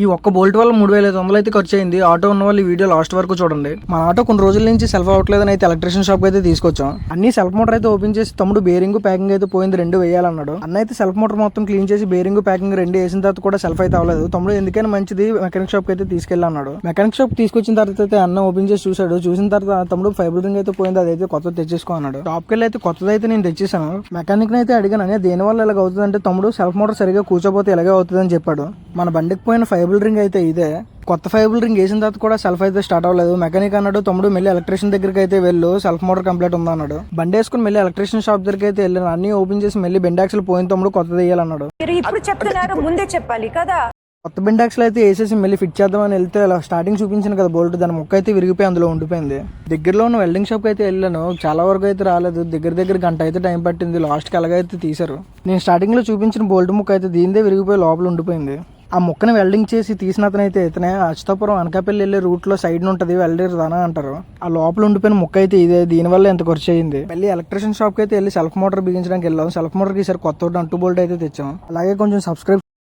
ఈ ఒక్క బోల్ట్ వల్ల 3,500 అయితే ఖర్చు అయింది. ఆటో ఉన్న వాళ్ళు ఈ వీడియో లాస్ట్ వరకు చూడండి. మన ఆటో కొన్ని రోజుల నుంచి సెల్ఫ్ అవ్వట్లేదని అయితే ఎలక్ట్రిషియన్ షాప్ అయితే తీసుకొచ్చాం. అన్ని సెల్ఫ్ మోటార్ అయితే ఓపెన్ చేసి తమ్ముడు బేరింగ్ ప్యాకింగ్ అయితే పోయింది, 2 వేయాలన్నాడు. అన్న అయితే సెల్ఫ్ మోటార్ మొత్తం క్లీన్ చేసి బేరింగ్ ప్యాకింగ్ 2 వేసిన తర్వాత కూడా సెల్ఫ్ అయితే అవ్వలేదు. తమ్ముడు ఎందుకైనా మంచిది మెకానిక్ షాప్ అయితే తీసుకెళ్ళి అన్నాడు. మెకానిక్ షాప్ తీసుకొచ్చిన తర్వాత అయితే అన్న ఓపెన్ చేసి చూసాడు. చూసిన తర్వాత తమ్ముడు ఫైబర్ రింగ్ అయితే పోయింది, అదైతే కొత్తది తెచ్చేసుకో అన్నాడు. షాప్కి వెళ్ళి అయితే కొత్తది అయితే నేను తెచ్చేసాను. మెకానిక్ అయితే అడిగాను, అనే దేని వల్ల ఇలాగ అవుతుందంటే తమ్ముడు సెల్ఫ్ మోటార్ సరిగా కూర్చోపోతే ఇలాగే అవుతుందని చెప్పాడు. మన బండికి పోయిన ఫైబర్ రింగ్ అయితే ఇదే. కొత్త ఫైబర్ రింగ్ వేసిన తర్వాత కూడా సెల్ఫ్ అయితే స్టార్ట్ అవ్వలేదు. మెకానిక్ అన్నాడు, తమ్ముడు మళ్ళీ ఎలక్ట్రిషియన్ దగ్గరికి అయితే వెళ్ళు, సెల్ఫ్ మోటార్ కంప్లీట్ ఉందా అన్నాడు. బండి వేసుకుని మళ్ళీ ఎలక్ట్రిషియన్ షాప్ దగ్గరికి అయితే వెళ్ళాను. అన్ని ఓపెన్ చేసి మళ్ళీ బెండ్ యాక్సిల్ పోయిన తమ్ముడు కొత్తది వేయాలన్నాడు. ఇప్పుడు చెప్తున్నారు, ముందే చెప్పాలి కదా. కొత్త బెండ్ యాక్సిల్ అయితే వేసేసి మళ్ళీ ఫిట్ చేద్దామని వెళ్తే అలా స్టార్టింగ్ చూపించాను కదా బోల్ట్, దాని ముక్క అయితే విరిగిపోయి అందులో ఉండిపోయింది. దగ్గరలో ఉన్న వెల్డింగ్ షాప్కి అయితే వెళ్ళాను, చాలా వరకు అయితే రాలేదు. దగ్గర గంట అయితే టైం పట్టింది. లాస్ట్కి అలాగైతే తీశారు. నేను స్టార్టింగ్ లో చూపించిన బోల్ట్ ముక్క అయితే దీనిదే విరిగిపోయి లోపల ఉండిపోయింది. ఆ ముక్కని వెల్డింగ్ చేసి తీసిన అతనైతే ఇతనే అచ్యుతాపురం అనకాపల్లి వెళ్ళే రూట్ లో సైడ్ ఉంటుంది వెల్డర్ దానా అంటారు. ఆ లోపల ఉండిపోయిన ముక్క అయితే ఇదే, దీనివల్ల ఎంత ఖర్చు అయింది. మళ్ళీ ఎలక్ట్రిషియన్ షాప్ కి అయితే వెళ్ళి సెల్ఫ్ మోటార్ బిగించడానికి వెళ్ళాం. సెల్ఫ్ మోటార్ కి ఈసారి కొత్త 2 బోల్ట్ అయితే తెచ్చాం. అలాగే కొంచెం సబ్స్క్రైబ్